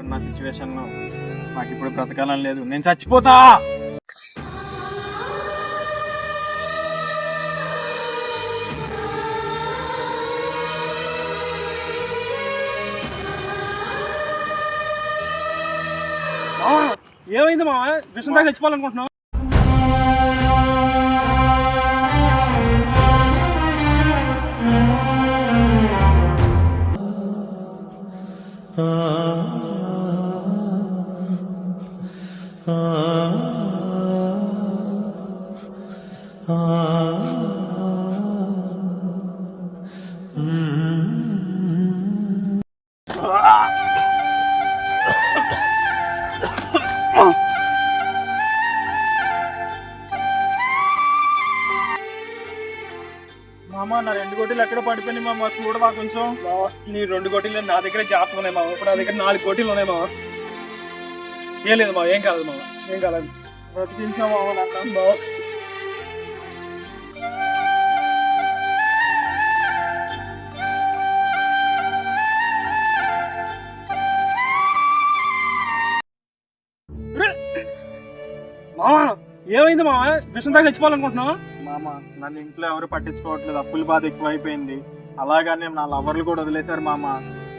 ఇప్పుడున్న సిచ్యువేషన్ లో నాకు ఇప్పుడు బ్రతకాలని లేదు, నేను చచ్చిపోతా. ఏమైంది మా విషయం దాకా చచ్చిపోవాలనుకుంటున్నావు? మామ నా 2 గోటీలు ఎక్కడ పడిపోయినాయి మామ, చూడమా కొంచెం. నీ 2 గోటీలు నా దగ్గర జాగ్రత్త ఉన్నాయి మామ, ఇప్పుడు నా దగ్గర 4 గోటీలు ఉన్నాయి మామ. ఏం లేదు మామ, ఏం కాదు మామ, ఏం కాలేదు. బ్రతికించా మామ నన్ను బావ. మామ ఏమైంది మామ, విషయం దాకా చచ్చిపోవాలనుకుంటున్నావా? మామ నన్ను ఇంట్లో ఎవరు పట్టించుకోవట్లేదు, అప్పుల బాధ ఎక్కువైపోయింది. అలాగనే నా లవర్లు కూడా వదిలేశారు మామ.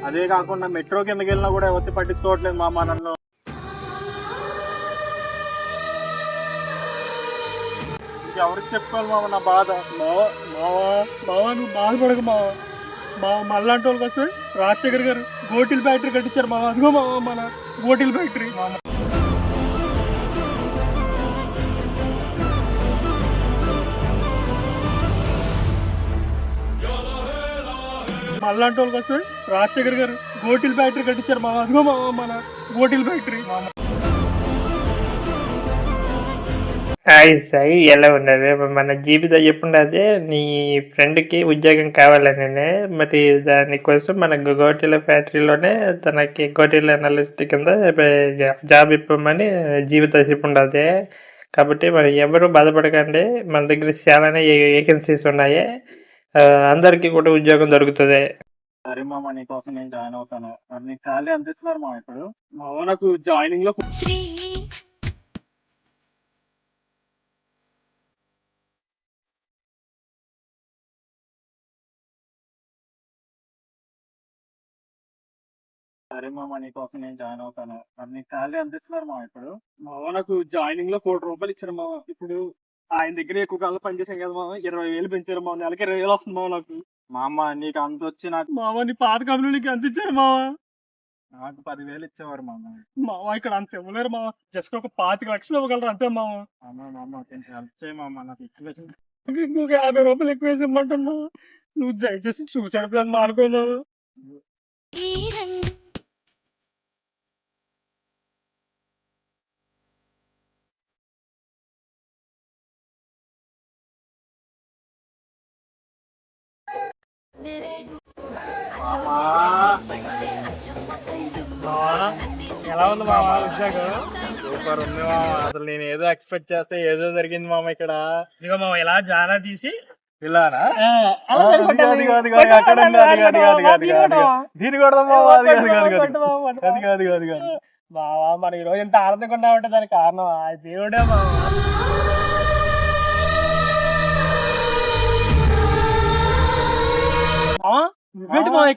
అదే కాకుండా మెట్రో కిందకి వెళ్ళినా కూడా ఎవరు పట్టించుకోవట్లేదు మామ నన్ను. ఇంకెవరికి చెప్పుకోవాలి మామ నా బాధ? మావా నువ్వు బాధపడకు మావ. మళ్ళాంటి వాళ్ళకి వస్తే రాజశేఖర్ గారు గోటిల్ ఫ్యాక్టరీ కట్టించారు మామ. అదిగో మామ మన గోటిల్ ఫ్యాక్టరీ మామ. మళ్ళాంటి వాళ్ళకి వస్తే రాజశేఖర్ గారు గోటిల్ ఫ్యాక్టరీ కట్టించారు మామ. అదిగో మామ మన గోటిల్ ఫ్యాక్టరీ మామ. హాయ్ సాయి, ఎలా ఉన్నది మన జీవితం? చెప్పుండదే నీ ఫ్రెండ్కి ఉద్యోగం కావాలనే, మరి దానికోసం మన గోటీల ఫ్యాక్టరీలోనే తనకి గోటీల అనలిస్ట్ కింద జాబ్ ఇప్పమని జీవితం చెప్పుండదే. కాబట్టి మరి ఎవరు బాధపడకండి, మన దగ్గర చాలానే వేకెన్సీస్ ఉన్నాయి, అందరికీ కూడా ఉద్యోగం దొరుకుతుంది. సరే మామ, నీకోసం నేను జాయిన్ అవుతాను. నీకు శాలరీ ఎంత ఇస్తున్నారు మామ ఇప్పుడు? మామ నాకు జాయినింగ్ లో సరే మామ, నీకోసం నేను జాయిన్ అవుతాను. నీకు శాలరీ ఎంత ఇస్తున్నారు మామ ఇప్పుడు? మామ నాకు జాయినింగ్ లో 1 కోటి రూపాయలు ఇచ్చారు మామ. ఇప్పుడు ఆయన దగ్గర ఎక్కువ కాలం పనిచేసాం కదా మామ, 20,000 పెంచారు మామ. నెలకి 20,000 వస్తుంది మామ నాకు. మామ నీకు అంత వచ్చి నాకు మామ నీ పాత కంపెనీ నీకు ఎంత ఇచ్చారు మామ? నాకు 10,000 ఇచ్చేవారు మామ. మామ ఇక్కడ అంత ఇవ్వలేరు మామ, జస్ట్ ఒక 25 లక్షలు ఇవ్వగలరు అంతే మామ. మామ కొంచెం హెల్ప్ చేయ మామ, నాకు ఎక్కువ ఇంకొక 50 రూపాయలు ఎక్కువ వేసి ఇమ్మంటున్నా. నువ్వు దయచేసి సూసైడ్ ప్లాన్ మానుకోలేవు. ఎలా ఉంది మామ ఉద్యోగం? సూపర్ ఉంది మామ. అసలు నేను ఏదో ఎక్స్పెక్ట్ చేస్తే ఏదో జరిగింది మామ ఇక్కడ. ఇదిగో మామ ఇలా జానా తీసి ఇలానా దీని కొడదాం మామ. అది కాదు మావా, మన ఈ రోజు ఎంత ఆనందంగా ఉన్నామంటే దానికి కారణం ఆ దేవుడే మామ. నువ్వేంటి మామ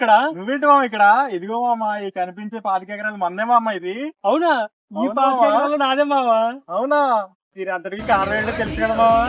ఇక్కడ? ఇదిగో మామ, ఈ కనిపించే 25 ఎకరాలు మందే మామ. ఇది అవునా? ఈ 25 ఎకరాలు నాదే మామ. అవునా? మీరు అందరికి కారణం ఏంటో తెలుసు కదా మామ.